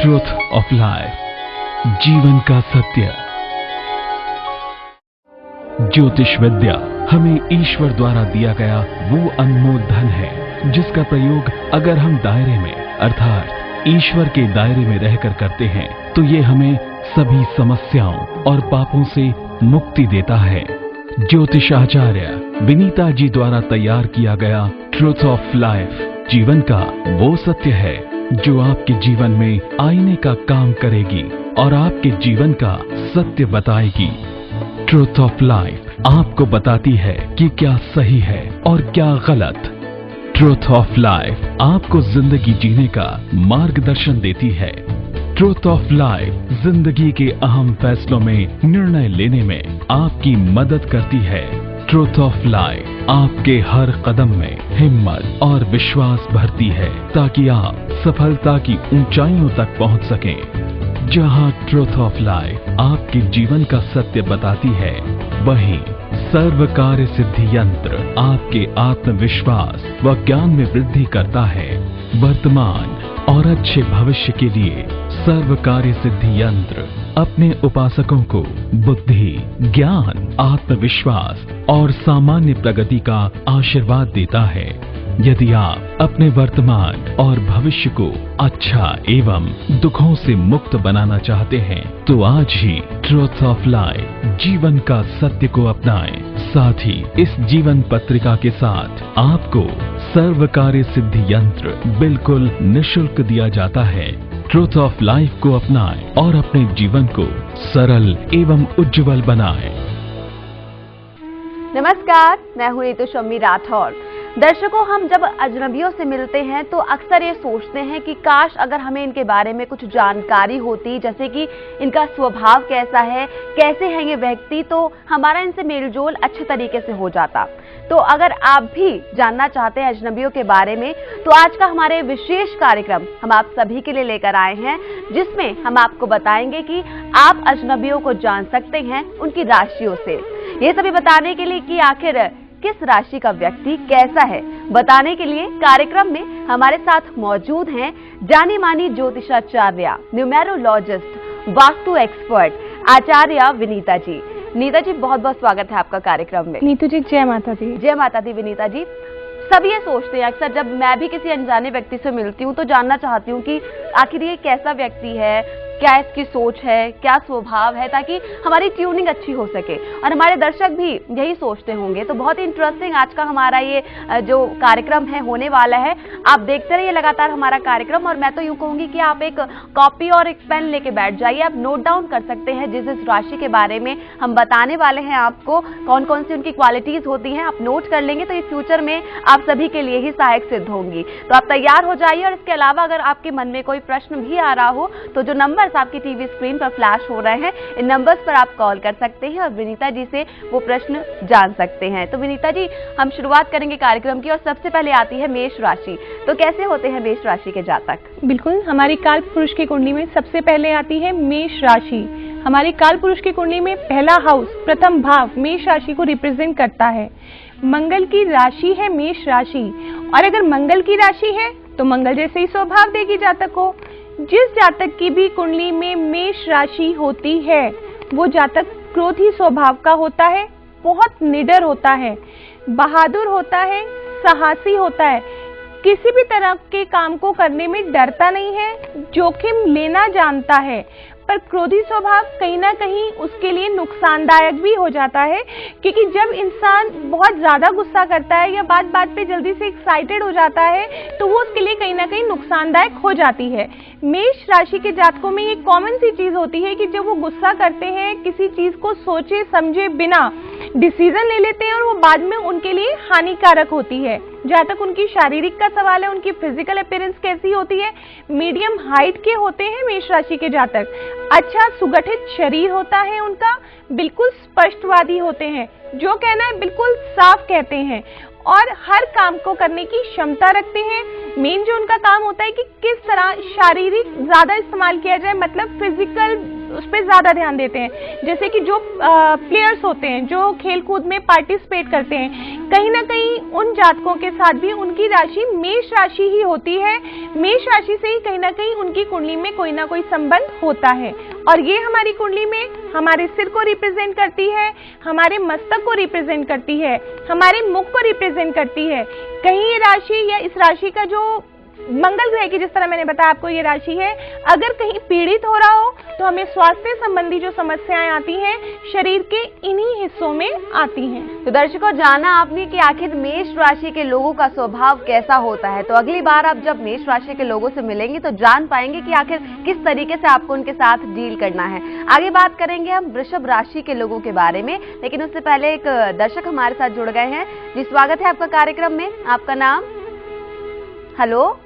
Truth of life, जीवन का सत्य। ज्योतिष विद्या हमें ईश्वर द्वारा दिया गया वो अनमोल धन है जिसका प्रयोग अगर हम दायरे में अर्थात ईश्वर के दायरे में रहकर करते हैं तो ये हमें सभी समस्याओं और पापों से मुक्ति देता है। ज्योतिषाचार्य विनीता जी द्वारा तैयार किया गया ट्रूथ ऑफ लाइफ जीवन का वो सत्य है जो आपके जीवन में आईने का काम करेगी और आपके जीवन का सत्य बताएगी। ट्रूथ ऑफ लाइफ आपको बताती है कि क्या सही है और क्या गलत। ट्रूथ ऑफ लाइफ आपको जिंदगी जीने का मार्गदर्शन देती है। ट्रूथ ऑफ लाइफ जिंदगी के अहम फैसलों में निर्णय लेने में आपकी मदद करती है। ट्रूथ ऑफ लाइफ आपके हर कदम में हिम्मत और विश्वास भरती है ताकि आप सफलता की ऊंचाइयों तक पहुंच सकें। जहां ट्रूथ ऑफ लाइफ आपके जीवन का सत्य बताती है, वहीं सर्व कार्य सिद्धि यंत्र आपके आत्मविश्वास व ज्ञान में वृद्धि करता है। वर्तमान और अच्छे भविष्य के लिए सर्व कार्य सिद्धि यंत्र अपने उपासकों को बुद्धि, ज्ञान, आत्मविश्वास और सामान्य प्रगति का आशीर्वाद देता है। यदि आप अपने वर्तमान और भविष्य को अच्छा एवं दुखों से मुक्त बनाना चाहते हैं तो आज ही ट्रूथ ऑफ लाइफ जीवन का सत्य को अपनाएं। साथ ही इस जीवन पत्रिका के साथ आपको सर्व कार्य सिद्धि यंत्र बिल्कुल निःशुल्क दिया जाता है। ट्रूथ ऑफ लाइफ को अपनाएं और अपने जीवन को सरल एवं उज्जवल बनाएं। नमस्कार, मैं हूँ ऋतु शम्मी राठौर। दर्शकों, हम जब अजनबियों से मिलते हैं तो अक्सर ये सोचते हैं कि काश अगर हमें इनके बारे में कुछ जानकारी होती, जैसे कि इनका स्वभाव कैसा है, कैसे हैं ये व्यक्ति, तो हमारा इनसे मेलजोल अच्छे तरीके से हो जाता। तो अगर आप भी जानना चाहते हैं अजनबियों के बारे में तो आज का हमारे विशेष कार्यक्रम हम आप सभी के लिए लेकर आए हैं, जिसमें हम आपको बताएंगे कि आप अजनबियों को जान सकते हैं उनकी राशियों से। ये सभी बताने के लिए कि आखिर किस राशि का व्यक्ति कैसा है, बताने के लिए कार्यक्रम में हमारे साथ मौजूद हैं जानी मानी ज्योतिषाचार्य, न्यूमेरोलॉजिस्ट, वास्तु एक्सपर्ट आचार्य विनीता जी। नीता जी, बहुत बहुत स्वागत है आपका कार्यक्रम में। नीतू जी, जय माता दी। जय माता दी। विनीता जी, सब ये सोचते हैं अक्सर, जब मैं भी किसी अनजाने व्यक्ति से मिलती हूँ तो जानना चाहती हूँ कि आखिर ये कैसा व्यक्ति है, क्या इसकी सोच है, क्या स्वभाव है, ताकि हमारी ट्यूनिंग अच्छी हो सके और हमारे दर्शक भी यही सोचते होंगे। तो बहुत ही इंटरेस्टिंग आज का हमारा ये जो कार्यक्रम है होने वाला है। आप देखते रहिए लगातार हमारा कार्यक्रम, और मैं तो यूं कहूंगी कि आप एक कॉपी और एक पेन लेके बैठ जाइए। आप नोट डाउन कर सकते हैं जिस राशि के बारे में हम बताने वाले हैं आपको, कौन कौन सी उनकी क्वालिटीज होती हैं, आप नोट कर लेंगे तो ये फ्यूचर में आप सभी के लिए ही सहायक सिद्ध होंगी। तो आप तैयार हो जाइए, और इसके अलावा अगर आपके मन में कोई प्रश्न भी आ रहा हो तो जो नंबर आपकी टीवी स्क्रीन पर फ्लैश हो रहे हैं, इन नंबर्स पर आप कॉल कर सकते हैं और विनीता जी से वो प्रश्न जान सकते हैं। तो विनीता जी, हम शुरुआत करेंगे कार्यक्रम की, और सबसे पहले आती है मेष राशि। तो कैसे होते हैं मेष राशि के जातक? बिल्कुल, हमारी काल पुरुष की कुंडली में सबसे पहले आती है मेष राशि। हमारी काल पुरुष की कुंडली में पहला हाउस, प्रथम भाव मेष राशि को रिप्रेजेंट करता है। मंगल की राशि है मेष राशि, और अगर मंगल की राशि है तो मंगल जैसे ही स्वभाव देगी जातक को। जिस जातक की भी कुंडली में मेष राशि होती है वो जातक क्रोधी स्वभाव का होता है, बहुत निडर होता है, बहादुर होता है, साहसी होता है, किसी भी तरह के काम को करने में डरता नहीं है, जोखिम लेना जानता है। पर क्रोधी स्वभाव कहीं ना कहीं उसके लिए नुकसानदायक भी हो जाता है, क्योंकि जब इंसान बहुत ज्यादा गुस्सा करता है या बात बात पे जल्दी से एक्साइटेड हो जाता है तो वो उसके लिए कहीं ना कहीं नुकसानदायक हो जाती है। मेष राशि के जातकों में ये कॉमन सी चीज होती है कि जब वो गुस्सा करते हैं, किसी चीज को सोचे समझे बिना डिसीजन ले लेते हैं और वो बाद में उनके लिए हानिकारक होती है। जहाँ तक उनकी शारीरिक का सवाल है, उनकी फिजिकल अपीयरेंस कैसी होती है? मीडियम हाइट के होते हैं मेष राशि के जातक। अच्छा सुगठित शरीर होता है उनका, बिल्कुल स्पष्टवादी होते हैं, जो कहना है बिल्कुल साफ कहते हैं, और हर काम को करने की क्षमता रखते हैं। मेन जो उनका काम होता है कि किस तरह शारीरिक ज्यादा इस्तेमाल किया जाए, मतलब फिजिकल उस पर ज्यादा ध्यान देते हैं। जैसे कि जो प्लेयर्स होते हैं, जो खेल कूद में पार्टिसिपेट करते हैं, कहीं ना कहीं उन जातकों के साथ भी उनकी राशि मेष राशि ही होती है। मेष राशि से ही कहीं ना कहीं उनकी कुंडली में कोई ना कोई संबंध होता है और ये हमारी कुंडली में हमारे सिर को रिप्रेजेंट करती है, हमारे मस्तक को रिप्रेजेंट करती है, हमारे मुख को रिप्रेजेंट करती है। कहीं ये राशि या इस राशि का जो मंगल ग्रह की, जिस तरह मैंने बताया आपको ये राशि है, अगर कहीं पीड़ित हो रहा हो तो हमें स्वास्थ्य संबंधी जो समस्याएं आती हैं शरीर के इन्हीं हिस्सों में आती हैं। तो दर्शकों, जाना आपने कि आखिर मेष राशि के लोगों का स्वभाव कैसा होता है। तो अगली बार आप जब मेष राशि के लोगों से मिलेंगे तो जान पाएंगे कि आखिर किस तरीके से आपको उनके साथ डील करना है। आगे बात करेंगे हम वृषभ राशि के लोगों के बारे में, लेकिन उससे पहले एक दर्शक हमारे साथ जुड़ गए हैं। जी, स्वागत है आपका कार्यक्रम में। आपका नाम? हेलो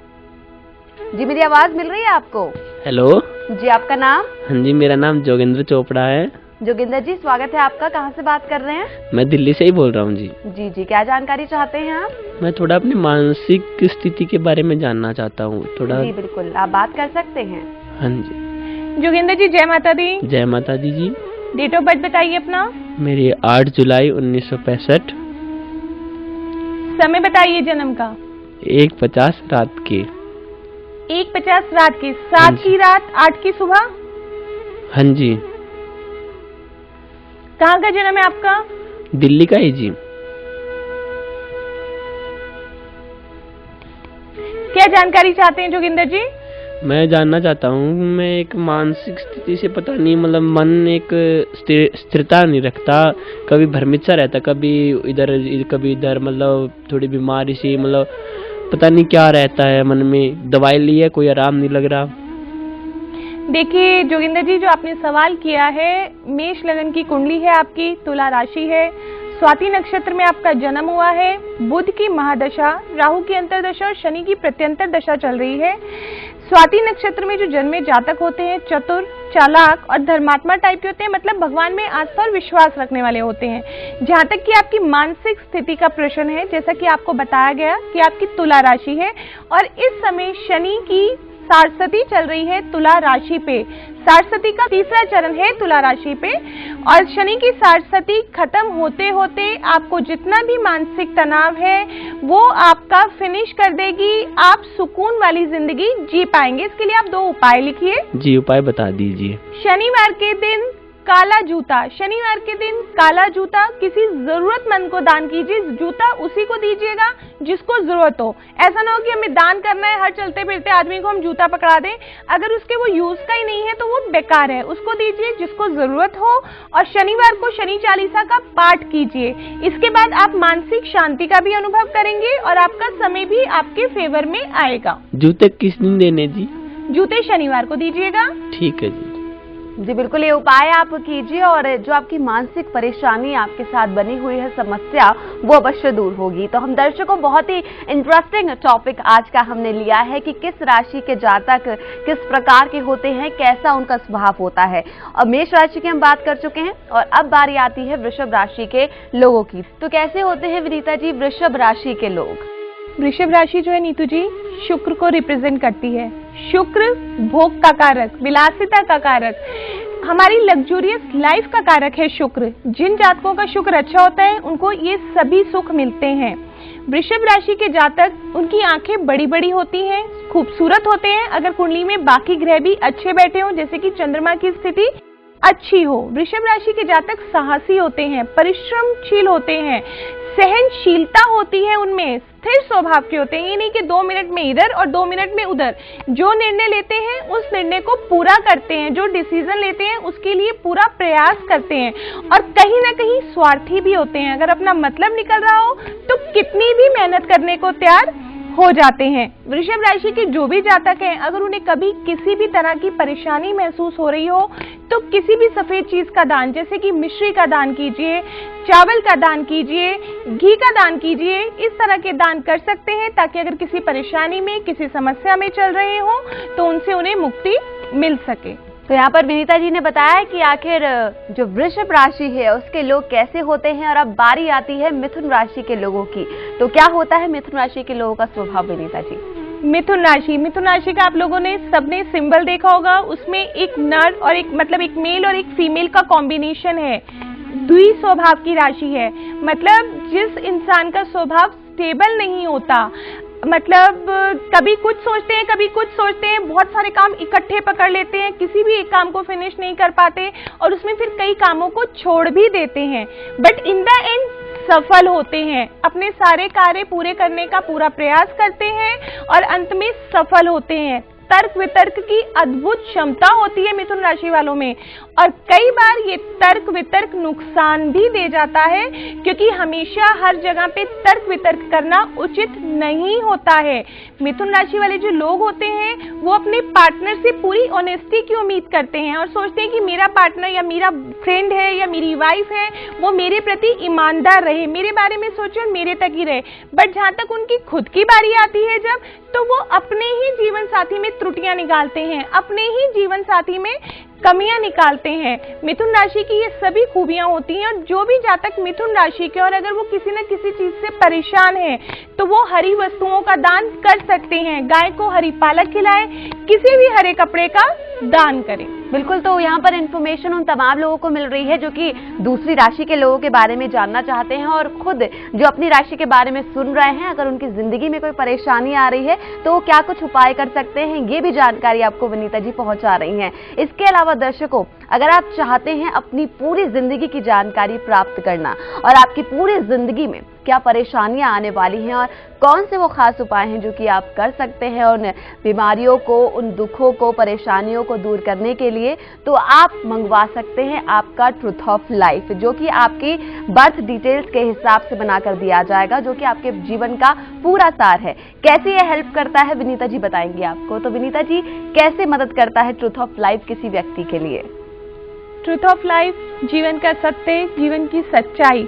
जी, मेरी आवाज मिल रही है आपको? हेलो जी, आपका नाम? हाँ जी, मेरा नाम जोगेंद्र चोपड़ा है। जोगिंदर जी, स्वागत है आपका। कहाँ से बात कर रहे हैं? मैं दिल्ली से ही बोल रहा हूँ जी। जी जी, क्या जानकारी चाहते हैं आप? मैं थोड़ा अपनी मानसिक स्थिति के बारे में जानना चाहता हूँ थोड़ा। जी बिल्कुल, आप बात कर सकते हैं। हाँ जी। जोगिंदर जी, जय माता दी। जय माता दी जी। डेट ऑफ बर्थ बताइए अपना। मेरी 8 जुलाई 1965। समय बताइए जन्म का। 1:50 रात के। 1:50 रात की, 7 की रात 8 की सुबह। हाँ जी। कहाँ का जन्म है आपका? दिल्ली का ही जी। क्या जानकारी चाहते हैं जोगिंदर जी? मैं जानना चाहता हूँ, मैं एक मानसिक स्थिति से पता नहीं, मतलब मन एक स्थिरता नहीं रखता, कभी भ्रमित सा रहता, कभी इधर, मतलब थोड़ी बीमारी सी, मतलब पता नहीं क्या रहता है मन में। दवाई ली है, कोई आराम नहीं लग रहा। देखिए जोगिंदर जी, जो आपने सवाल किया है, मेष लगन की कुंडली है आपकी, तुला राशि है, स्वाति नक्षत्र में आपका जन्म हुआ है, बुध की महादशा, राहु की अंतरदशा और शनि की प्रत्यंतर दशा चल रही है। स्वाति नक्षत्र में जो जन्मे जातक होते हैं चतुर, चालाक और धर्मात्मा टाइप के होते हैं, मतलब भगवान में आस्था और विश्वास रखने वाले होते हैं। जहाँ तक कि आपकी मानसिक स्थिति का प्रश्न है, जैसा कि आपको बताया गया कि आपकी तुला राशि है और इस समय शनि की सारस्वती चल रही है तुला राशि पे। सारस्वती का तीसरा चरण है तुला राशि पे और शनि की सारस्वती खत्म होते होते आपको जितना भी मानसिक तनाव है वो आपका फिनिश कर देगी। आप सुकून वाली जिंदगी जी पाएंगे। इसके लिए आप 2 उपाय लिखिए। जी, उपाय बता दीजिए। शनिवार के दिन काला जूता, शनिवार के दिन काला जूता किसी जरूरतमंद को दान कीजिए। जूता उसी को दीजिएगा जिसको जरूरत हो। ऐसा ना हो कि हमें दान करना है, हर चलते फिरते आदमी को हम जूता पकड़ा दें। अगर उसके वो यूज का ही नहीं है तो वो बेकार है, उसको दीजिए जिसको जरूरत हो। और शनिवार को शनि चालीसा का पाठ कीजिए। इसके बाद आप मानसिक शांति का भी अनुभव करेंगे और आपका समय भी आपके फेवर में आएगा। जूते किस दिन देने जी? जूते शनिवार को दीजिएगा। ठीक है जी। जी बिल्कुल, ये उपाय आप कीजिए और जो आपकी मानसिक परेशानी आपके साथ बनी हुई है समस्या, वो अवश्य दूर होगी। तो हम दर्शकों, बहुत ही इंटरेस्टिंग टॉपिक आज का हमने लिया है कि किस राशि के जातक किस प्रकार के होते हैं, कैसा उनका स्वभाव होता है। और मेष राशि की हम बात कर चुके हैं और अब बारी आती है वृषभ राशि के लोगों की। तो कैसे होते हैं विनीता जी वृषभ राशि के लोग? वृषभ राशि जो है नीतू जी, शुक्र को रिप्रेजेंट करती है। शुक्र भोग का कारक, विलासिता का कारक, हमारी लग्जूरियस लाइफ का कारक है शुक्र। जिन जातकों का शुक्र अच्छा होता है उनको ये सभी सुख मिलते हैं। वृषभ राशि के जातक, उनकी आंखें बड़ी बड़ी होती हैं, खूबसूरत होते हैं अगर कुंडली में बाकी ग्रह भी अच्छे बैठे हों, जैसे कि चंद्रमा की स्थिति अच्छी हो। वृषभ राशि के जातक साहसी होते हैं, परिश्रमशील होते हैं, सहनशीलता होती है उनमें, स्थिर स्वभाव के होते हैं। ये नहीं कि 2 मिनट में इधर और 2 मिनट में उधर। जो निर्णय लेते हैं उस निर्णय को पूरा करते हैं, जो डिसीजन लेते हैं उसके लिए पूरा प्रयास करते हैं और कहीं ना कहीं स्वार्थी भी होते हैं। अगर अपना मतलब निकल रहा हो तो कितनी भी मेहनत करने को तैयार हो जाते हैं। वृषभ राशि के जो भी जातक हैं, अगर उन्हें कभी किसी भी तरह की परेशानी महसूस हो रही हो तो किसी भी सफेद चीज का दान, जैसे कि मिश्री का दान कीजिए, चावल का दान कीजिए, घी का दान कीजिए, इस तरह के दान कर सकते हैं ताकि अगर किसी परेशानी में, किसी समस्या में चल रहे हो तो उनसे उन्हें मुक्ति मिल सके। तो यहाँ पर विनीता जी ने बताया कि आखिर जो वृषभ राशि है उसके लोग कैसे होते हैं। और अब बारी आती है मिथुन राशि के लोगों की। तो क्या होता है मिथुन राशि के लोगों का स्वभाव विनीता जी? मिथुन राशि का आप लोगों ने सबने सिंबल देखा होगा, उसमें एक नर और एक, मतलब एक मेल और एक फीमेल का कॉम्बिनेशन है। द्विस्वभाव की राशि है। मतलब जिस इंसान का स्वभाव स्टेबल नहीं होता, मतलब कभी कुछ सोचते हैं कभी कुछ सोचते हैं, बहुत सारे काम इकट्ठे पकड़ लेते हैं, किसी भी एक काम को फिनिश नहीं कर पाते और उसमें फिर कई कामों को छोड़ भी देते हैं, बट इन द एंड सफल होते हैं, अपने सारे कार्य पूरे करने का पूरा प्रयास करते हैं और अंत में सफल होते हैं। तर्क वितर्क की अद्भुत क्षमता होती है मिथुन राशि वालों में, और कई बार ये तर्क वितर्क नुकसान भी दे जाता है, क्योंकि हमेशा हर जगह पे तर्क वितर्क करना उचित नहीं होता है। मिथुन राशि वाले जो लोग होते हैं वो अपने पार्टनर से पूरी ऑनेस्टी की उम्मीद करते हैं और सोचते हैं कि मेरा पार्टनर या मेरा फ्रेंड है या मेरी वाइफ है वो मेरे प्रति ईमानदार रहे, मेरे बारे में सोचे और मेरे तक ही रहे। बट जहाँ तक उनकी खुद की बारी आती है जब, तो वो अपने ही जीवन साथी में त्रुटियां निकालते हैं, अपने ही जीवन साथी में कमियां निकालते हैं। मिथुन राशि की ये सभी खूबियां होती हैं, और जो भी जातक मिथुन राशि के और अगर वो किसी न किसी चीज से परेशान है तो वो हरी वस्तुओं का दान कर सकते हैं। गाय को हरी पालक खिलाएं, किसी भी हरे कपड़े का दान करें। बिल्कुल, तो यहाँ पर इन्फॉर्मेशन उन तमाम लोगों को मिल रही है जो कि दूसरी राशि के लोगों के बारे में जानना चाहते हैं और खुद जो अपनी राशि के बारे में सुन रहे हैं, अगर उनकी जिंदगी में कोई परेशानी आ रही है तो वो क्या कुछ उपाय कर सकते हैं, ये भी जानकारी आपको विनीता जी पहुंचा रही हैं। इसके अलावा दर्शकों, अगर आप चाहते हैं अपनी पूरी जिंदगी की जानकारी प्राप्त करना और आपकी पूरी जिंदगी में क्या परेशानियां आने वाली हैं और कौन से वो खास उपाय हैं जो कि आप कर सकते हैं उन बीमारियों को, उन दुखों को, परेशानियों को दूर करने के लिए, तो आप मंगवा सकते हैं आपका ट्रुथ ऑफ लाइफ, जो कि आपकी बर्थ डिटेल्स के हिसाब से बनाकर दिया जाएगा, जो कि आपके जीवन का पूरा सार है। कैसे ये हेल्प करता है विनीता जी बताएंगे आपको। तो विनीता जी, कैसे मदद करता है ट्रुथ ऑफ लाइफ किसी व्यक्ति के लिए? ट्रुथ ऑफ लाइफ जीवन का सत्य, जीवन की सच्चाई।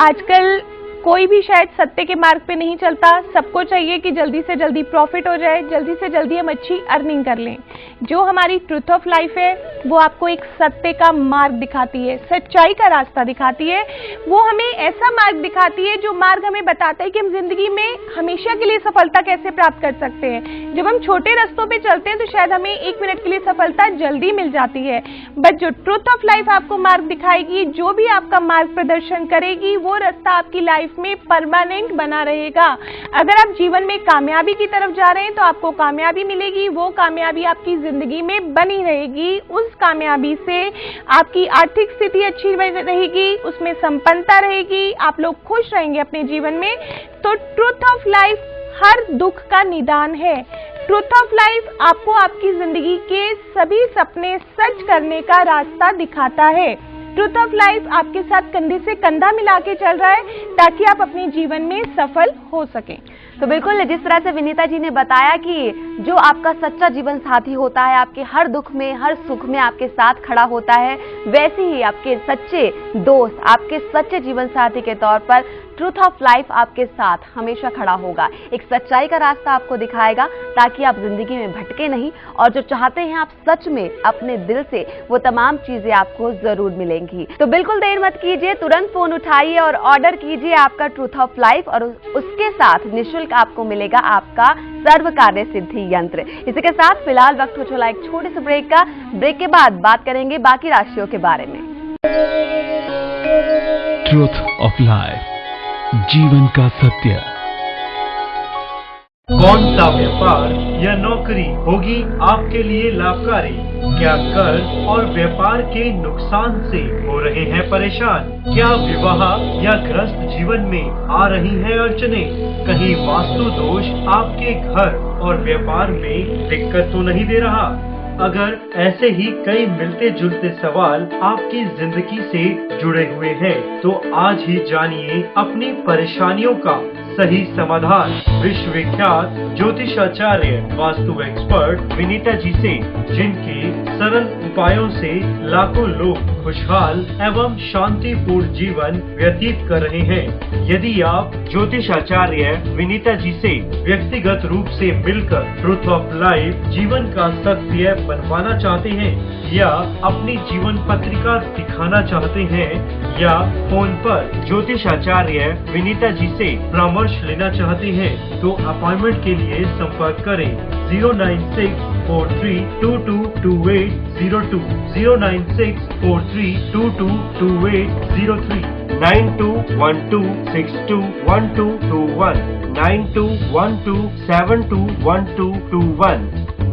आजकल कोई भी शायद सत्य के मार्ग पे नहीं चलता, सबको चाहिए कि जल्दी से जल्दी प्रॉफिट हो जाए, जल्दी से जल्दी हम अच्छी अर्निंग कर लें। जो हमारी ट्रुथ ऑफ लाइफ है वो आपको एक सत्य का मार्ग दिखाती है, सच्चाई का रास्ता दिखाती है। वो हमें ऐसा मार्ग दिखाती है जो मार्ग हमें बताता है कि हम जिंदगी में हमेशा के लिए सफलता कैसे प्राप्त कर सकते हैं। जब हम छोटे रास्तों पे चलते हैं तो शायद हमें 1 मिनट के लिए सफलता जल्दी मिल जाती है, बट जो ट्रुथ ऑफ लाइफ आपको मार्ग दिखाएगी, जो भी आपका मार्ग प्रदर्शन करेगी, वो रास्ता आपकी लाइफ में परमानेंट बना रहेगा। अगर आप जीवन में कामयाबी की तरफ जा रहे हैं तो आपको कामयाबी मिलेगी, वो कामयाबी आपकी जिंदगी में बनी रहेगी। उस कामयाबी से आपकी आर्थिक स्थिति अच्छी रहेगी, उसमें संपन्नता रहेगी, आप लोग खुश रहेंगे अपने जीवन में। तो ट्रुथ ऑफ लाइफ हर दुख का निदान है। ट्रुथ ऑफ लाइफ आपको आपकी जिंदगी के सभी सपने सच करने का रास्ता दिखाता है। ट्रुथ ऑफ लाइफ आपके साथ कंधे से कंधा मिला के चल रहा है ताकि आप अपने जीवन में सफल हो सकें। तो बिल्कुल, जिस तरह से विनीता जी ने बताया कि जो आपका सच्चा जीवन साथी होता है, आपके हर दुख में, हर सुख में आपके साथ खड़ा होता है, वैसे ही आपके सच्चे दोस्त, आपके सच्चे जीवन साथी के तौर पर ट्रुथ ऑफ लाइफ आपके साथ हमेशा खड़ा होगा, एक सच्चाई का रास्ता आपको दिखाएगा ताकि आप जिंदगी में भटके नहीं, और जो चाहते हैं आप सच में अपने दिल से, वो तमाम चीजें आपको जरूर मिलेंगी। तो बिल्कुल देर मत कीजिए, तुरंत फोन उठाइए और ऑर्डर कीजिए आपका ट्रुथ ऑफ लाइफ, और उसके साथ निःशुल्क आपको मिलेगा आपका सर्व कार्य सिद्धि यंत्र। इसी के साथ फिलहाल वक्त हो चला एक छोटे से ब्रेक का। ब्रेक के बाद बात करेंगे बाकी राशियों के बारे में। ट्रुथ ऑफ लाइफ, जीवन का सत्य। कौन सा व्यापार या नौकरी होगी आपके लिए लाभकारी? क्या कर्ज और व्यापार के नुकसान से हो रहे हैं परेशान? क्या विवाह या गृहस्थ जीवन में आ रही हैं अड़चनें? कहीं वास्तु दोष आपके घर और व्यापार में दिक्कत तो नहीं दे रहा? अगर ऐसे ही कई मिलते जुलते सवाल आपकी जिंदगी से जुड़े हुए हैं, तो आज ही जानिए अपनी परेशानियों का सही समाधान विश्वविख्यात ज्योतिषाचार्य वास्तु एक्सपर्ट विनीता जी से, जिनके सरल उपायों से लाखों लोग खुशहाल एवं शांतिपूर्ण जीवन व्यतीत कर रहे हैं। यदि आप ज्योतिषाचार्य विनीता जी से व्यक्तिगत रूप से मिलकर ट्रुथ ऑफ लाइफ जीवन का सत्य बनवाना चाहते हैं, या अपनी जीवन पत्रिका दिखाना चाहते हैं, या फोन पर ज्योतिषाचार्य विनीता जी से परामर्श लेना चाहते हैं, तो अपॉइंटमेंट के लिए संपर्क करें 096 09643222802, 09643222803, 9212621221, 9212721221।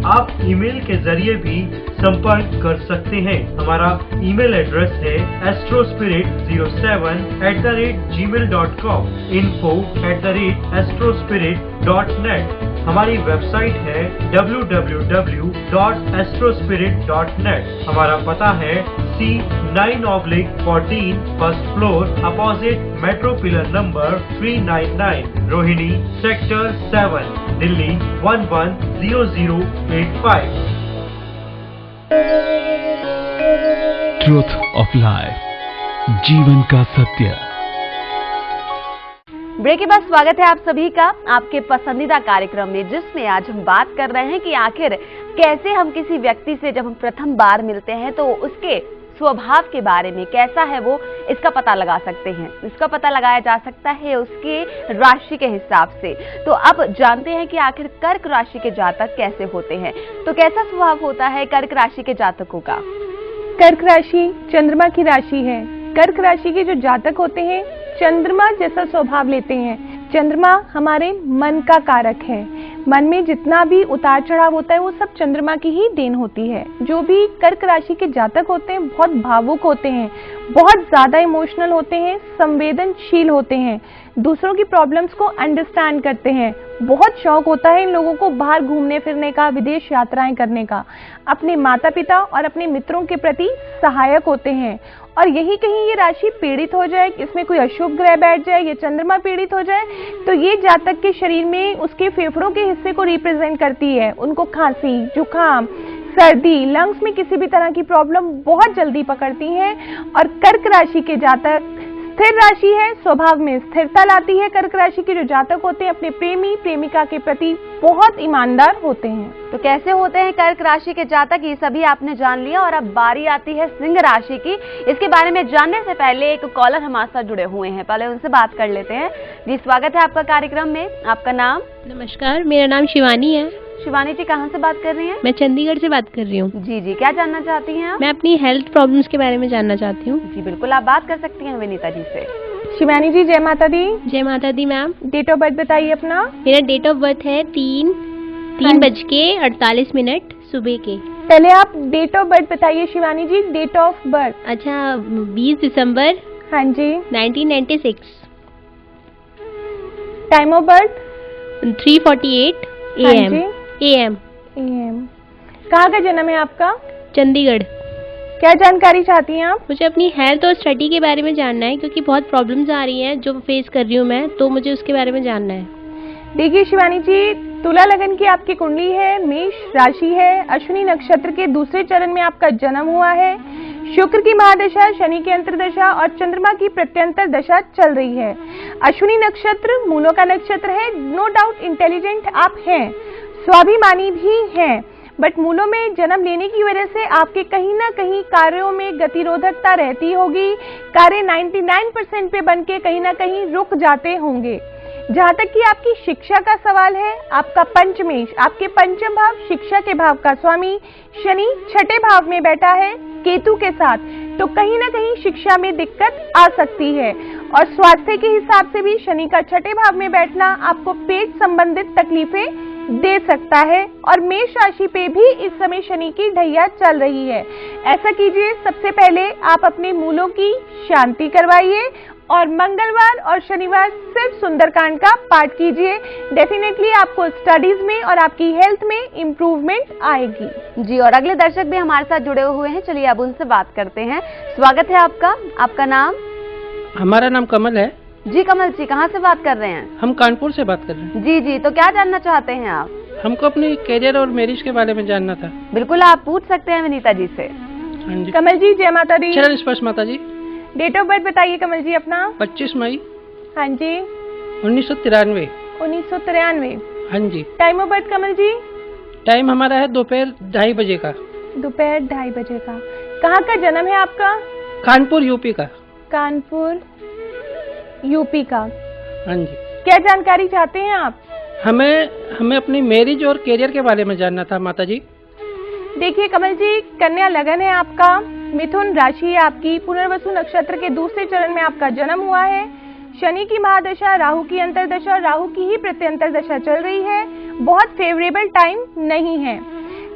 आप ईमेल के जरिए भी संपर्क कर सकते हैं। हमारा ईमेल एड्रेस है astrospirit07@gmail.com, info@astrospirit.net। हमारी वेबसाइट है www.astrospirit.net। हमारा पता है C9/14 first floor opposite metro pillar number 399, Rohini sector 7, Delhi 110085। Truth of life, जीवन का सत्य। ब्रेक के बाद स्वागत है आप सभी का आपके पसंदीदा कार्यक्रम में, जिसमें आज हम बात कर रहे हैं कि आखिर कैसे हम किसी व्यक्ति से जब हम प्रथम बार मिलते हैं तो उसके स्वभाव के बारे में, कैसा है वो, इसका पता लगा सकते हैं। इसका पता लगाया जा सकता है उसके राशि के हिसाब से। तो अब जानते हैं कि आखिर कर्क राशि के जातक कैसे होते हैं। तो कैसा स्वभाव होता है कर्क राशि के जातकों का? कर्क राशि चंद्रमा की राशि है। कर्क राशि के जो जातक होते हैं चंद्रमा जैसा स्वभाव लेते हैं। चंद्रमा हमारे मन का कारक है। मन में जितना भी उतार चढ़ाव होता है वो सब चंद्रमा की ही देन होती है। जो भी कर्क राशि के जातक होते हैं बहुत भावुक होते हैं, बहुत ज्यादा इमोशनल होते हैं, संवेदनशील होते हैं, दूसरों की प्रॉब्लम्स को अंडरस्टैंड करते हैं। बहुत शौक होता है इन लोगों को बाहर घूमने फिरने का, विदेश यात्राएं करने का। अपने माता पिता और अपने मित्रों के प्रति सहायक होते हैं। और यही कहीं ये राशि पीड़ित हो जाए, इसमें कोई अशुभ ग्रह बैठ जाए, ये चंद्रमा पीड़ित हो जाए, तो ये जातक के शरीर में उसके फेफड़ों के हिस्से को रिप्रेजेंट करती है। उनको खांसी, जुकाम, सर्दी, लंग्स में किसी भी तरह की प्रॉब्लम बहुत जल्दी पकड़ती हैं। और कर्क राशि के जातक स्थिर राशि है, स्वभाव में स्थिरता लाती है। कर्क राशि के जो जातक होते हैं अपने प्रेमी प्रेमिका के प्रति बहुत ईमानदार होते हैं। तो कैसे होते हैं कर्क राशि के जातक, ये सभी आपने जान लिया। और अब बारी आती है सिंह राशि की। इसके बारे में जानने से पहले एक कॉलर हमारे साथ जुड़े हुए हैं, पहले उनसे बात कर लेते हैं। जी स्वागत है आपका कार्यक्रम में, आपका नाम? नमस्कार, मेरा नाम शिवानी है। शिवानी जी कहाँ से बात कर रही हैं? मैं चंडीगढ़ से बात कर रही हूँ। जी जी, क्या जानना चाहती हैं आप? मैं अपनी हेल्थ प्रॉब्लम्स के बारे में जानना चाहती हूँ। जी बिल्कुल, आप बात कर सकती हैं विनीता जी से। शिवानी जी जय माता दी। जय माता दी मैम। डेट ऑफ बर्थ बताइए अपना। मेरा डेट ऑफ बर्थ है 3:48 सुबह के। पहले आप डेट ऑफ बर्थ बताइए शिवानी जी, डेट ऑफ बर्थ। अच्छा, 20 दिसंबर हाँ जी। 1996। टाइम ऑफ बर्थ 3:48 हाँ AM। जी। AM। कहाँ का जन्म है आपका? चंडीगढ़। क्या जानकारी चाहती हैं आप? मुझे अपनी हेल्थ और स्टडी के बारे में जानना है, क्योंकि बहुत प्रॉब्लम्स आ रही हैं जो फेस कर रही हूँ मैं, तो मुझे उसके बारे में जानना है। देखिए शिवानी जी, तुला लगन की आपकी कुंडली है, मेष राशि है, अश्विनी नक्षत्र के दूसरे चरण में आपका जन्म हुआ है। शुक्र की महादशा, शनि की अंतर्दशा और चंद्रमा की प्रत्यंतर दशा चल रही है। अश्विनी नक्षत्र मूलों का नक्षत्र है। नो डाउट इंटेलिजेंट आप हैं, स्वाभिमानी भी हैं, बट मूलों में जन्म लेने की वजह से आपके कहीं ना कहीं कार्यों में गतिरोधकता रहती होगी। कार्य 99% पे बनके कहीं ना कहीं रुक जाते होंगे। जहां तक कि आपकी शिक्षा का सवाल है, आपका पंचमेश, आपके पंचम भाव शिक्षा के भाव का स्वामी शनि छठे भाव में बैठा है केतु के साथ, तो कहीं ना कहीं शिक्षा में दिक्कत आ सकती है। और स्वास्थ्य के हिसाब से भी शनि का छठे भाव में बैठना आपको पेट संबंधित तकलीफें दे सकता है। और मेष राशि पे भी इस समय शनि की ढैया चल रही है। ऐसा कीजिए, सबसे पहले आप अपने मूलों की शांति करवाइए और मंगलवार और शनिवार सिर्फ सुंदरकांड का पाठ कीजिए। डेफिनेटली आपको स्टडीज में और आपकी हेल्थ में इम्प्रूवमेंट आएगी। जी, और अगले दर्शक भी हमारे साथ जुड़े हुए हैं, चलिए अब उनसे बात करते हैं। स्वागत है आपका, आपका नाम? हमारा नाम कमल है। जी कमल जी, कहाँ से बात कर रहे हैं? हम कानपुर से बात कर रहे हैं। जी जी, तो क्या जानना चाहते हैं आप? हमको अपने कैरियर और मैरिज के बारे में जानना था। बिल्कुल, आप पूछ सकते हैं विनीता जी से। हाँ जी। कमल जी जय माता दी। चरण स्पर्श माता जी। डेट ऑफ बर्थ बताइए कमल जी अपना। 25 मई हाँ जी। 1993। 1993। हाँ जी। Time of birth Kamal ji? Time हमारा है दोपहर 2:30 बजे का। दोपहर 2:30 बजे का। कहाँ का जन्म है आपका? कानपुर यूपी का। कानपुर यूपी का। हाँ जी। क्या जानकारी चाहते हैं आप? हमें अपनी मैरिज और कैरियर के बारे में जानना था माता जी। देखिए कमल जी, कन्या लगन है आपका, मिथुन राशि है आपकी, पुनर्वसु नक्षत्र के दूसरे चरण में आपका जन्म हुआ है। शनि की महादशा, राहु की अंतर्दशा, राहु की ही प्रत्यंतर दशा चल रही है। बहुत फेवरेबल टाइम नहीं है।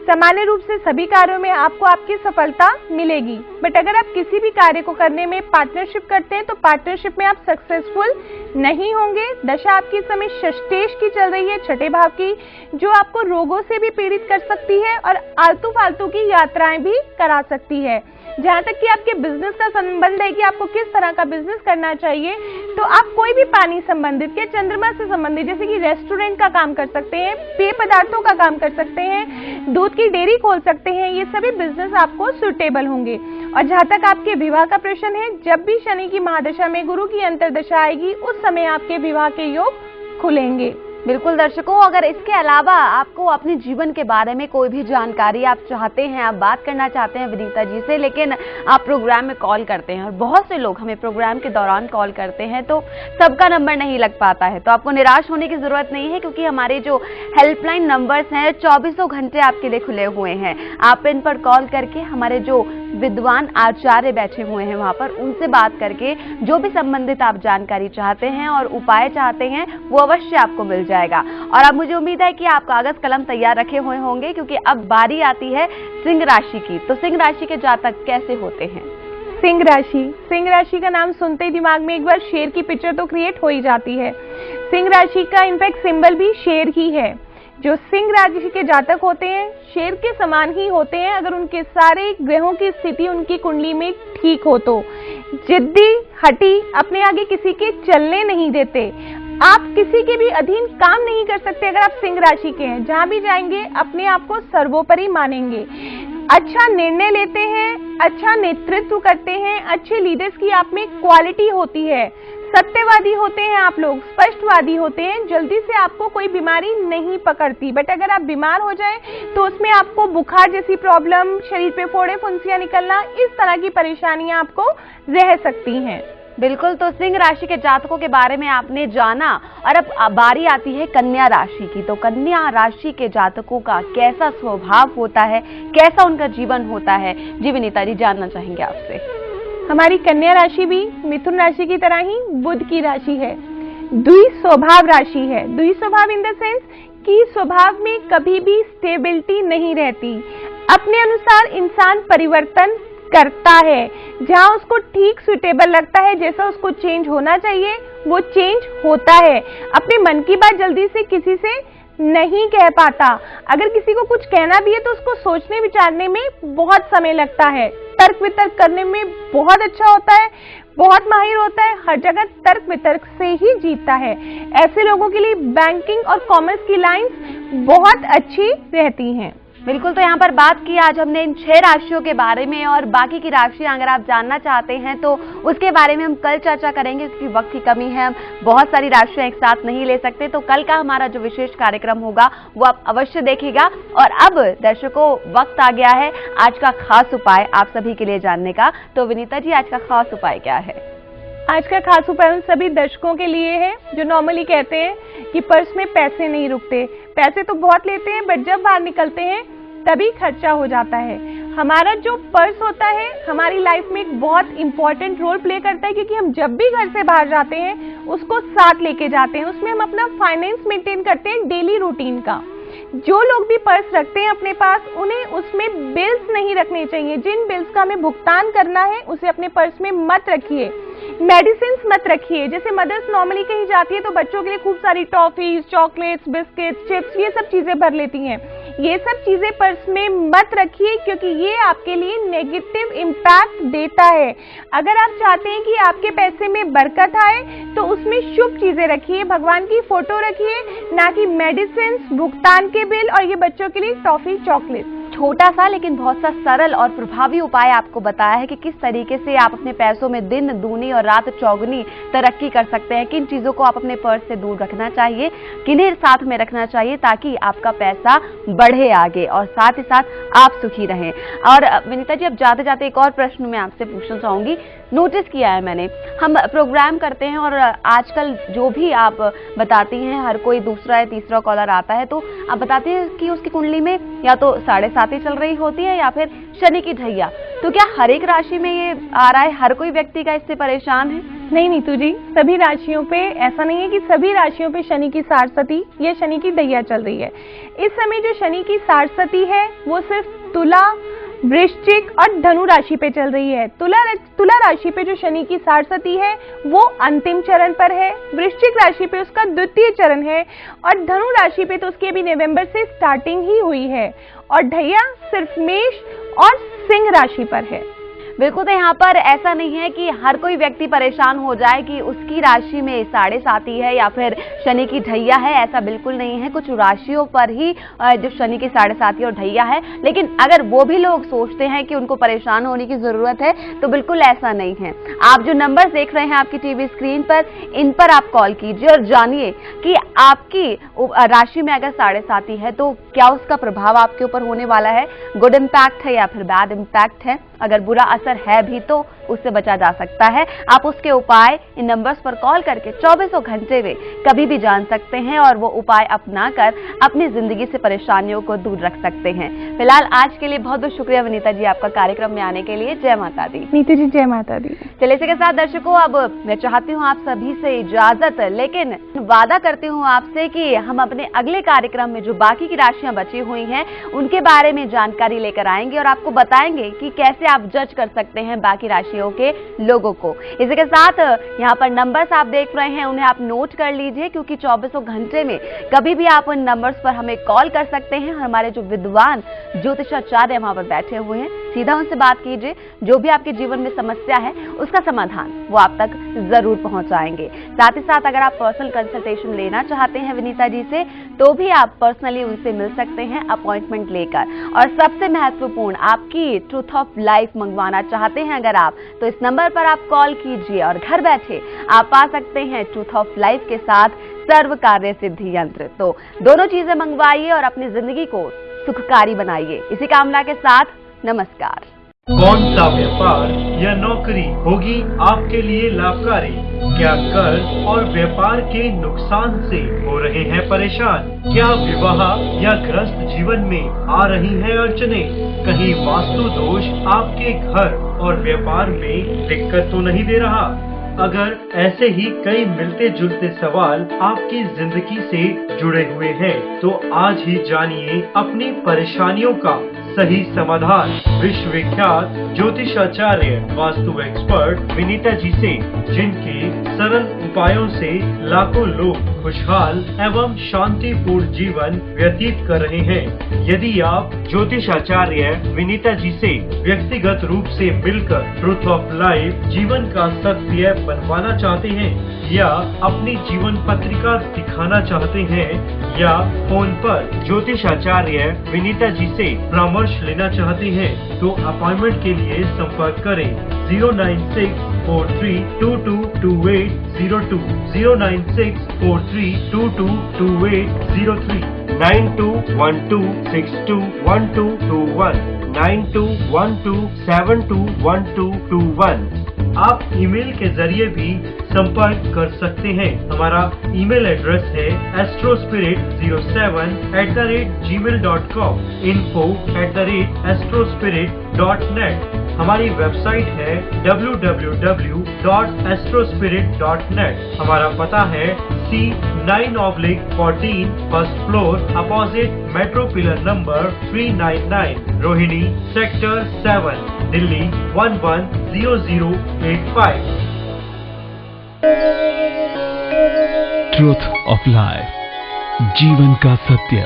सामान्य रूप से सभी कार्यों में आपको आपकी सफलता मिलेगी, बट अगर आप किसी भी कार्य को करने में पार्टनरशिप करते हैं तो पार्टनरशिप में आप सक्सेसफुल नहीं होंगे। दशा आपकी इस समय षष्ठेश की चल रही है, छठे भाव की, जो आपको रोगों से भी पीड़ित कर सकती है और आलतू फालतू की यात्राएं भी करा सकती है। जहाँ तक कि आपके बिजनेस का संबंध है कि आपको किस तरह का बिजनेस करना चाहिए, तो आप कोई भी पानी संबंधित या चंद्रमा से संबंधित जैसे कि रेस्टोरेंट का काम कर सकते हैं, पेय पदार्थों का काम कर सकते हैं, दूध की डेयरी खोल सकते हैं। ये सभी बिजनेस आपको सुटेबल होंगे। और जहाँ तक आपके विवाह का प्रश्न है, जब भी शनि की महादशा में गुरु की अंतर्दशा आएगी उस समय आपके विवाह के योग खुलेंगे। बिल्कुल दर्शकों, अगर इसके अलावा आपको अपने जीवन के बारे में कोई भी जानकारी आप चाहते हैं, आप बात करना चाहते हैं विनीता जी से, लेकिन आप प्रोग्राम में कॉल करते हैं और बहुत से लोग हमें प्रोग्राम के दौरान कॉल करते हैं तो सबका नंबर नहीं लग पाता है, तो आपको निराश होने की जरूरत नहीं है, क्योंकि हमारे जो हेल्पलाइन नंबर्स हैं 24 घंटे आपके लिए खुले हुए हैं। आप इन पर कॉल करके हमारे जो विद्वान आचार्य बैठे हुए हैं वहां पर उनसे बात करके जो भी संबंधित आप जानकारी चाहते हैं और उपाय चाहते हैं वो अवश्य आपको मिल जाएगा। और अब मुझे उम्मीद है कि आप कागज कलम तैयार रखे हुए होंगे, क्योंकि अब बारी आती है सिंह राशि की। तो सिंह राशि के जातक कैसे होते हैं? सिंह राशि का नाम सुनते ही दिमाग में एक बार शेर की पिक्चर तो क्रिएट हो ही जाती है। सिंह राशि का इनफैक्ट सिंबल भी शेर ही है। जो सिंह राशि के जातक होते हैं शेर के समान ही होते हैं अगर उनके सारे ग्रहों की स्थिति उनकी कुंडली में ठीक हो तो। जिद्दी, हठी, अपने आगे किसी के चलने नहीं देते। आप किसी के भी अधीन काम नहीं कर सकते अगर आप सिंह राशि के हैं। जहां भी जाएंगे अपने आप को सर्वोपरि मानेंगे, अच्छा निर्णय लेते हैं, अच्छा नेतृत्व करते हैं, अच्छे लीडर्स की आप में क्वालिटी होती है, सत्यवादी होते हैं आप लोग, स्पष्टवादी होते हैं, जल्दी से आपको कोई बीमारी नहीं पकड़ती। बट अगर आप बीमार हो जाएं तो उसमें आपको बुखार जैसी प्रॉब्लम, शरीर पे फोड़े फुंसियां निकलना, इस तरह की परेशानियां आपको रह सकती हैं। बिल्कुल, तो सिंह राशि के जातकों के बारे में आपने जाना और अब बारी आती है कन्या राशि की। तो कन्या राशि के जातकों का कैसा स्वभाव होता है, कैसा उनका जीवन होता है, जी विनीता जी जानना चाहेंगे आपसे। हमारी कन्या राशि भी मिथुन राशि की तरह ही बुध की राशि है, द्विस्वभाव राशि है। द्विस्वभाव इन द सेंस कि स्वभाव में कभी भी स्टेबिलिटी नहीं रहती। अपने अनुसार इंसान परिवर्तन करता है, जहां उसको ठीक सुटेबल लगता है, जैसा उसको चेंज होना चाहिए वो चेंज होता है। अपने मन की बात जल्दी से किसी से नहीं कह पाता। अगर किसी को कुछ कहना भी है तो उसको सोचने विचारने में बहुत समय लगता है। तर्क वितर्क करने में बहुत अच्छा होता है, बहुत माहिर होता है, हर जगह तर्क वितर्क से ही जीतता है। ऐसे लोगों के लिए बैंकिंग और कॉमर्स की लाइंस बहुत अच्छी रहती हैं। बिल्कुल, तो यहाँ पर बात की आज हमने इन 6 राशियों के बारे में, और बाकी की राशियां अगर आप जानना चाहते हैं तो उसके बारे में हम कल चर्चा करेंगे, क्योंकि वक्त की कमी है, हम बहुत सारी राशियां एक साथ नहीं ले सकते। तो कल का हमारा जो विशेष कार्यक्रम होगा वो आप अवश्य देखिएगा। और अब दर्शकों, वक्त आ गया है आज का खास उपाय आप सभी के लिए जानने का। तो विनीता जी, आज का खास उपाय क्या है? आज का खास उपाय उन सभी दर्शकों के लिए है जो नॉर्मली कहते हैं कि पर्स में पैसे नहीं रुकते। पैसे तो बहुत लेते हैं बट जब बाहर निकलते हैं तभी खर्चा हो जाता है। हमारा जो पर्स होता है हमारी लाइफ में एक बहुत इंपॉर्टेंट रोल प्ले करता है, क्योंकि हम जब भी घर से बाहर जाते हैं उसको साथ लेके जाते हैं। उसमें हम अपना फाइनेंस मेंटेन करते हैं डेली रूटीन का। जो लोग भी पर्स रखते हैं अपने पास, उन्हें उसमें बिल्स नहीं रखने चाहिए। जिन बिल्स का हमें भुगतान करना है उसे अपने पर्स में मत रखिए। मेडिसिन मत रखिए। जैसे मदर्स नॉर्मली कहीं जाती है तो बच्चों के लिए खूब सारी टॉफीज, चॉकलेट्स, बिस्किट्स, चिप्स, ये सब चीजें भर लेती हैं। ये सब चीजें पर्स में मत रखिए, क्योंकि ये आपके लिए नेगेटिव इम्पैक्ट देता है। अगर आप चाहते हैं कि आपके पैसे में बरकत आए तो उसमें शुभ चीजें रखिए, भगवान की फोटो रखिए, ना कि मेडिसिन, भुगतान के बिल और ये बच्चों के लिए टॉफी, चॉकलेट। छोटा सा लेकिन बहुत सा सरल और प्रभावी उपाय आपको बताया है कि किस तरीके से आप अपने पैसों में दिन दूनी और रात चौगुनी तरक्की कर सकते हैं। किन चीजों को आप अपने पर्स से दूर रखना चाहिए, किन्हें साथ में रखना चाहिए, ताकि आपका पैसा बढ़े आगे और साथ ही साथ आप सुखी रहें। और विनीता जी, अब जाते जाते एक और प्रश्न मैं आपसे पूछना चाहूंगी। नोटिस किया है मैंने, हम प्रोग्राम करते हैं और आजकल जो भी आप बताती हैं, हर कोई दूसरा या तीसरा कॉलर आता है तो आप बताते हैं कि उसकी कुंडली में या तो 7.5 बरसातें चल रही होती है या फिर शनि की ढैया, तो क्या हर एक राशि में ये आ रहा है, हर कोई व्यक्ति का इससे परेशान है? नहीं नीतू जी, सभी राशियों पे ऐसा नहीं है कि सभी राशियों पे शनि की साढ़सती या शनि की दैया चल रही है। इस समय जो शनि की साढ़सती है वो सिर्फ तुला, वृश्चिक और धनु राशि पे चल रही है। तुला राशि पे जो शनि की साढ़सती है वो अंतिम चरण पर है, वृश्चिक राशि पे उसका द्वितीय चरण है और धनु राशि पे तो उसकी अभी नवंबर से स्टार्टिंग ही हुई है और ढैया सिर्फ मेष और सिंह राशि पर है। बिल्कुल, तो यहाँ पर ऐसा नहीं है कि हर कोई व्यक्ति परेशान हो जाए कि उसकी राशि में साढ़े साती है या फिर शनि की ढैया है, ऐसा बिल्कुल नहीं है। कुछ राशियों पर ही जो शनि की साढ़े साती और ढैया है, लेकिन अगर वो भी लोग सोचते हैं कि उनको परेशान होने की जरूरत है तो बिल्कुल ऐसा नहीं है। आप जो नंबर देख रहे हैं आपकी टीवी स्क्रीन पर, इन पर आप कॉल कीजिए और जानिए कि आपकी राशि में अगर साढ़े साती है तो क्या उसका प्रभाव आपके ऊपर होने वाला है, गुड इम्पैक्ट है या फिर बैड इम्पैक्ट है। अगर बुरा असर है भी तो उससे बचा जा सकता है। आप उसके उपाय इन नंबर्स पर कॉल करके 24 घंटे में कभी भी जान सकते हैं और वो उपाय अपनाकर अपनी जिंदगी से परेशानियों को दूर रख सकते हैं। फिलहाल आज के लिए बहुत बहुत शुक्रिया विनीता जी आपका कार्यक्रम में आने के लिए। जय माता दी। नीतू जी जय माता दी। चलिए इसी के साथ दर्शकों, अब मैं चाहती हूँ आप सभी से इजाजत, लेकिन वादा करती हूँ आपसे कि हम अपने अगले कार्यक्रम में जो बाकी की राशियां बची हुई हैं उनके बारे में जानकारी लेकर आएंगे और आपको बताएंगे कि कैसे आप जज कर सकते हैं बाकी राशियों के लोगों को। इसी के साथ यहाँ पर नंबर्स आप देख रहे हैं, उन्हें आप नोट कर लीजिए क्योंकि 24 घंटे में कभी भी आप उन नंबर्स पर हमें कॉल कर सकते हैं। हमारे जो विद्वान ज्योतिषाचार्य वहां पर बैठे हुए हैं, सीधा उनसे बात कीजिए। जो भी आपके जीवन में समस्या है उसका समाधान वो आप तक जरूर पहुंचाएंगे। साथ ही साथ अगर आप पर्सनल कंसल्टेशन लेना चाहते हैं विनीता जी से तो भी आप पर्सनली उनसे मिल सकते हैं अपॉइंटमेंट लेकर। और सबसे महत्वपूर्ण, आपकी ट्रूथ ऑफ लाइफ मंगवाना चाहते हैं अगर आप, तो इस नंबर पर आप कॉल कीजिए और घर बैठे आप पा सकते हैं ट्रूथ ऑफ लाइफ के साथ सर्व कार्य सिद्धि यंत्र। तो दोनों चीजें मंगवाइए और अपनी जिंदगी को सुखकारी बनाइए। इसी कामना के साथ नमस्कार। कौन सा व्यापार या नौकरी होगी आपके लिए लाभकारी? क्या कर्ज और व्यापार के नुकसान से हो रहे हैं परेशान? क्या विवाह या गृहस्थ जीवन में आ रही हैं अड़चने? कहीं वास्तु दोष आपके घर और व्यापार में दिक्कत तो नहीं दे रहा? अगर ऐसे ही कई मिलते जुलते सवाल आपकी जिंदगी से जुड़े हुए हैं तो आज ही जानिए अपनी परेशानियों का सही समाधान विश्व विख्यात ज्योतिषाचार्य वास्तु एक्सपर्ट विनीता जी से, जिनके सरल उपायों से लाखों लोग खुशहाल एवं शांतिपूर्ण जीवन व्यतीत कर रहे हैं। यदि आप ज्योतिषाचार्य विनीता जी से व्यक्तिगत रूप से मिलकर ट्रूथ ऑफ लाइफ जीवन का सत्य बनवाना चाहते हैं या अपनी जीवन पत्रिका दिखाना चाहते हैं या फोन पर ज्योतिषाचार्य विनीता जी से परामर्श लेना चाहते हैं तो अपॉइंटमेंट के लिए संपर्क करें 09643222802, 09643222803, 9212621221, 9212721221। आप ईमेल के जरिए भी संपर्क कर सकते हैं। हमारा ईमेल एड्रेस है astrospirit07@gmail.com, info@astrospirit.net। हमारी वेबसाइट है www.astrospirit.net। हमारा पता है C9/14 first floor opposite metro pillar number 399, Rohini sector 7, Delhi 110085। Truth of life, जीवन का सत्य।